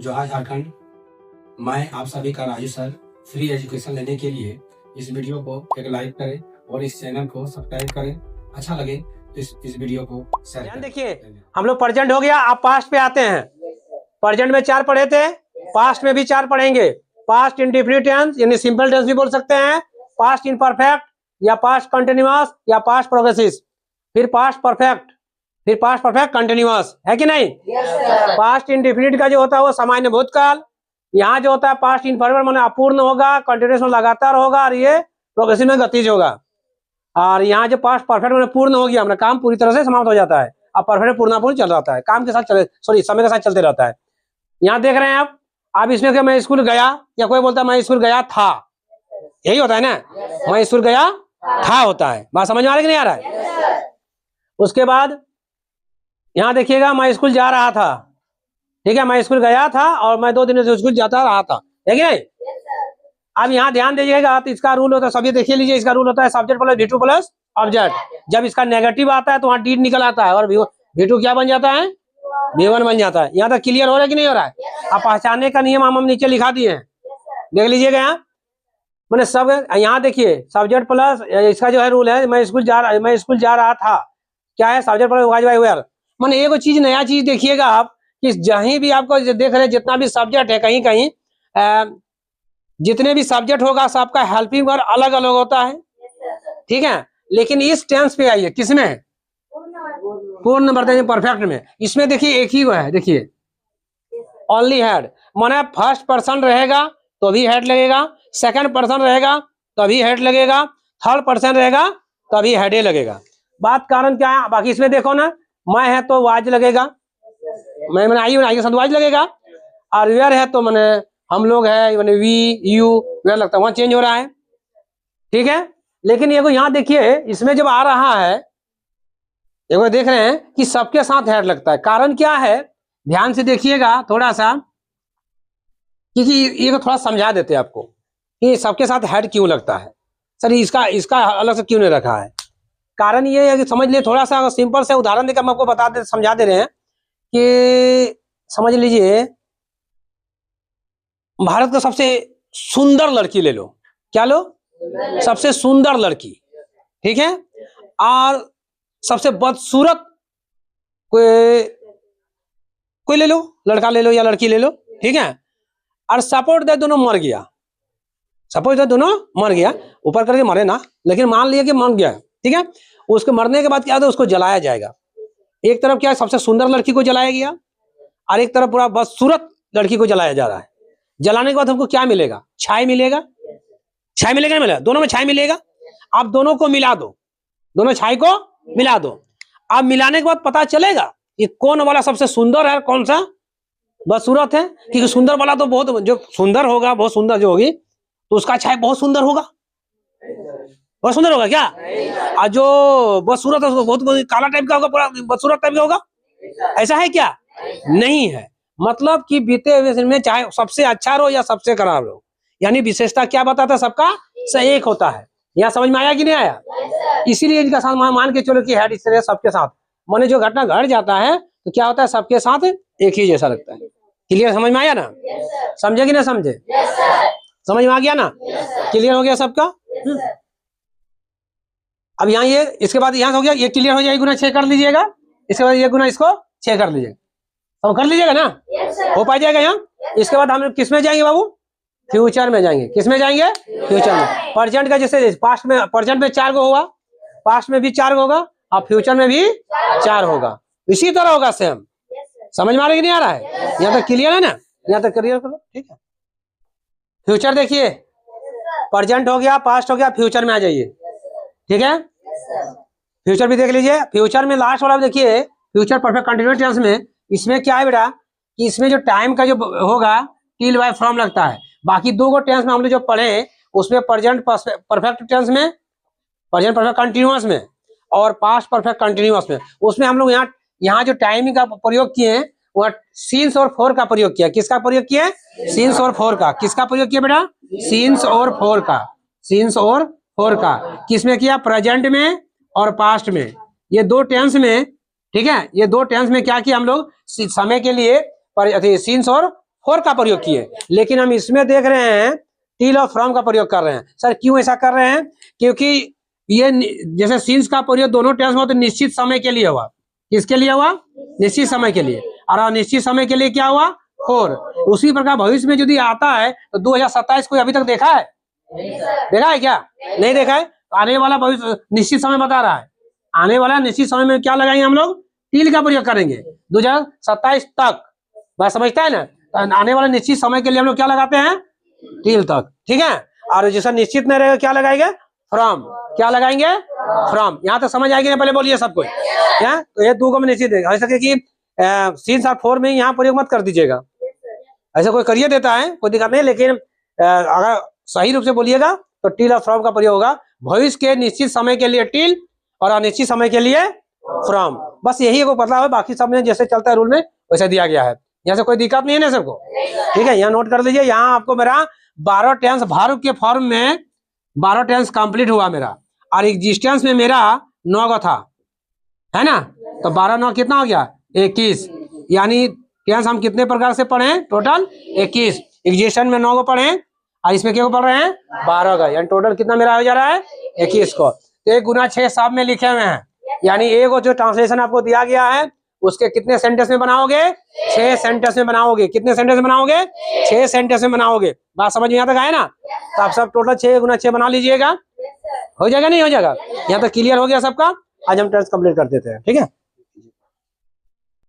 जोहार झारखंड। मैं आप सभी का राजू सर फ्री एजुकेशन लेने के लिए इस वीडियो को एक लाइक करें और इस चैनल को सब्सक्राइब करें। अच्छा लगे तो इस वीडियो को शेयर करें। देखिए हम लोग प्रेजेंट हो गया, आप पास्ट पे आते हैं। प्रेजेंट में 4 पढ़े थे, पास्ट में भी 4 पढ़ेंगे। पास्ट इंडेफिनिट टेंस यानी सिंपल टेंस भी बोल सकते हैं, पास्ट इनपरफेक्ट या पास्ट कंटिन्यूअस या पास्ट प्रोग्रेसिव, फिर पास्ट परफेक्ट, फिर पास्ट परफेक्ट कंटिन्यूअस, है कि नहीं? पास्ट इंडेफिनिट का जो होता है वो सामान्य भूतकाल, यहाँ जो होता है पास्ट इनपरफेक्ट माने अपूर्ण होगा, कंटिन्यूअस में लगातार होगा, और ये प्रोग्रेसिव में गतिज होगा। और यहाँ जो पास्ट परफेक्ट में पूर्ण हो गया, हमारा काम पूरी तरह से समाप्त हो जाता है। अब परफेक्ट पूर्णापूर्ण चल रहा है, काम के साथ समय के साथ चलते रहता है। यहाँ देख रहे हैं आप इसमें क्या मैं स्कूल गया, या कोई बोलता है मैं स्कूल गया था, यही होता है ना, मैं स्कूल गया था होता है। बात समझ में आ रहा है कि नहीं आ रहा है? उसके बाद यहाँ देखिएगा मैं स्कूल जा रहा था, ठीक है, मैं स्कूल गया था और मैं 2 दिन से स्कूल जाता रहा था, है कि नहीं? अब यहाँ ध्यान दीजिएगा, तो इसका रूल होता है, सभी देखिए लीजिए, इसका रूल होता है subject plus V2 plus object. जब इसका नेगेटिव आता है तो वहाँ डी निकल आता है और V2 क्या बन जाता है? V1 बन जाता है। यहाँ तक क्लियर हो रहा है कि नहीं हो रहा है? अब पहचानने का नियम हम नीचे लिखा दिए हैं, देख लीजिएगा। यहाँ मैंने सब यहाँ देखिए सब्जेक्ट प्लस इसका जो है रूल है, मैं स्कूल जा रहा था, क्या है? Subject plus was by where. मैंने एक चीज नया चीज देखिएगा आप कि जहीं भी आपको देख रहे हैं जितना भी सब्जेक्ट है, कहीं कहीं जितने भी सब्जेक्ट होगा सबका हेल्पिंग वर्ब अलग अलग होता है, ठीक है। लेकिन इस टेंस पे आइए, किसमें? पूर्ण वर्तमान परफेक्ट में। इसमें देखिए एक ही है, देखिए ओनली हेड, माने फर्स्ट पर्सन रहेगा तो भी हेड लगेगा, सेकंड पर्सन रहेगा तभी हेड लगेगा, थर्ड पर्सन रहेगा तभी हेड लगेगा। बात कारण क्या है? बाकी इसमें देखो ना, मैं है तो वाज लगेगा, मैंने आई के साथ वाज लगेगा, और वेयर है तो मैंने हम लोग है, मैंने वी यू वेयर लगता है, वहां चेंज हो रहा है, ठीक है। लेकिन ये यहाँ देखिए, इसमें जब आ रहा है, देखो देख रहे हैं कि सबके साथ हेड लगता है। कारण क्या है? ध्यान से देखिएगा थोड़ा सा, क्योंकि ये थोड़ा समझा देते हैं आपको कि सबके साथ हेड क्यों लगता है। सर इसका अलग से क्यों नहीं रखा है? कारण ये है कि समझ लिए, थोड़ा सा सिंपल से उदाहरण देकर हम आपको समझा दे रहे हैं कि समझ लीजिए, भारत का सबसे सुंदर लड़की ले लो, क्या लो? सबसे सुंदर लड़की, ठीक है। और सबसे बदसूरत कोई ले लो, लड़का ले लो या लड़की ले लो, ठीक है। और सपोर्ट दे दोनों मर गया, सपोज दे दोनों मर गया, ऊपर करके मरे ना, लेकिन मान लिया कि मर गया, ठीक है। उसके मरने के बाद क्या होता है? उसको जलाया जाएगा। एक तरफ क्या है? सबसे सुंदर लड़की को जलाया गया, और एक तरफ पूरा बदसूरत लड़की को जलाया जा रहा है। जलाने के बाद हमको क्या मिलेगा? छाई मिलेगा, छाई मिलेगा नहीं मिलेगा? दोनों में छाई मिलेगा। आप दोनों को मिला दो, दोनों छाई को मिला दो। अब मिलाने के बाद पता चलेगा कि कौन वाला सबसे सुंदर है, कौन सा बदसूरत है। क्योंकि सुंदर वाला तो बहुत, जो सुंदर होगा, बहुत सुंदर जो होगी तो उसका छाई बहुत सुंदर होगा, बहुत सुंदर होगा क्या? और जो बदसूरत है उसको बहुत काला टाइप का होगा, पूरा बदसूरत टाइप का होगा। ऐसा है क्या? नहीं है। मतलब कि बीते हुए में चाहे सबसे अच्छा रहो या सबसे खराब रहो, यानी विशेषता क्या बताता है? सबका से एक होता है। यहाँ समझ में आया कि नहीं आया? इसीलिए इनका साथ मान के चलो कि हेड इस तरह सबके साथ, माने जो घटना घट जाता है तो क्या होता है? सबके साथ एक ही जैसा लगता है। क्लियर? समझ में आया ना? समझे कि ना समझे? समझ में आ गया ना? क्लियर हो गया सबका? अब यहाँ ये, इसके बाद यहाँ हो गया, ये क्लियर हो जाएगा, गुना 6 कर लीजिएगा। इसके बाद ये गुना इसको 6 कर लीजिएगा, तो कर लीजिएगा ना, हो पा जाएगा यहाँ। इसके बाद हम लोग किस में जाएंगे बाबू? फ्यूचर में जाएंगे। किस में जाएंगे? फ्यूचर में। प्रेजेंट का जैसे पास्ट में, प्रेजेंट में 4 गो होगा, पास्ट में भी 4 गो होगा, और फ्यूचर में भी 4 होगा। इसी तरह होगा सेम। समझ में आ रहा है कि नहीं आ रहा है? यहाँ तक क्लियर है ना? यहाँ तक क्लियर करो, ठीक है। फ्यूचर देखिए, प्रेजेंट हो गया, पास्ट हो गया, फ्यूचर में आ जाइए, ठीक है। फ्यूचर भी देख लीजिए। फ्यूचर में लास्ट वाला देखिए, फ्यूचर परफेक्ट कंटिन्यूअस टेंस में, इसमें क्या है बेटा कि इसमें जो टाइम का जो होगा टिल बाय फ्रॉम लगता है। बाकी 2 गो टेंस में हम लोग जो पढ़े उसमें प्रेजेंट परफेक्ट टेंस में, प्रेजेंट परफेक्ट कंटिन्यूअस में, और पास्ट परफेक्ट कंटिन्यूअस में, उसमें हम लोग यहाँ जो टाइमिंग का प्रयोग किए हैं वह सीन्स और फोर का प्रयोग किया। किसका प्रयोग किया? सीन्स और फोर का। किसका प्रयोग किया बेटा? सीन्स और फोर का। सीन्स और फोर का किसमें किया? प्रेजेंट में और पास्ट में, ये 2 टेंस में, ठीक है। ये 2 टेंस में क्या किया हम लोग? समय के लिए सीन्स और फॉर का प्रयोग किए, लेकिन हम इसमें देख रहे हैं टिल और फ्रॉम का प्रयोग कर रहे हैं। सर क्यों ऐसा कर रहे हैं? क्योंकि ये जैसे सिंस का प्रयोग दोनों टेंस में तो निश्चित समय के लिए हुआ। किसके लिए हुआ? निश्चित समय के लिए। और अनिश्चित समय के लिए क्या हुआ? फॉर। उसी प्रकार भविष्य में यदि आता है तो 2027 को अभी तक देखा है? देखा है क्या? नहीं देखा है। आने वाला भविष्य निश्चित समय बता रहा है। आने वाला निश्चित समय में क्या लगाएंगे हम लोग? टिल का प्रयोग करेंगे 2027 तक। बात समझता है ना? आने वाले निश्चित समय के लिए हम लोग क्या लगाते हैं? टिल तक। ठीक है। और जैसा निश्चित में रहेगा क्या लगाएंगे? फ्रॉम। क्या लगाएंगे? फ्रॉम। यहाँ तक समझ आएगी ना? पहले बोलिए सबको। तो ये दो को में निश्चित है। ऐसा कि सिंस और फॉर में यहाँ प्रयोग मत कर दीजिएगा। ऐसा कोई करिए देता है, कोई दिक्कत नहीं, लेकिन अगर सही रूप से बोलिएगा तो टिल और फ्रॉम का प्रयोग होगा। भविष्य के निश्चित समय के लिए टिल और अनिश्चित समय के लिए फ्रॉम। बस यही को पता है, बाकी सब में जैसे चलता है रूल में वैसे दिया गया है। यहाँ से कोई दिक्कत नहीं है ना सबको? ठीक है, यहाँ नोट कर लीजिए। यहाँ आपको मेरा 12 टेंस वर्ब के फॉर्म में 12 टेंस कंप्लीट हुआ मेरा, और एग्जिस्टेंस में मेरा 9 का था, है ना? तो 12 9 कितना हो गया? 21। यानी टेंस हम कितने प्रकार से पढ़े? टोटल 21। एग्जिस्टेंस में 9 को पढ़े और इसमें क्या को पढ़ रहे हैं? 12 का। यानी टोटल कितना मेरा हो जा रहा है? 21 को। तो 1 गुना 6 सब में लिखे हुए हैं। यानी एक जो ट्रांसलेशन आपको दिया गया है उसके कितने सेंटेंस में बनाओगे? 6 सेंटेंस में बनाओगे। कितने सेंटेंस में बनाओगे? 6 सेंटेंस में बनाओगे। बात समझ में यहाँ तक आए ना? तो आप सब टोटल 6 गुना 6 बना लीजिएगा। हो जाएगा नहीं हो जाएगा? यहाँ तक क्लियर हो गया सबका? आज हम टेस्ट कंप्लीट कर देते हैं। ठीक है।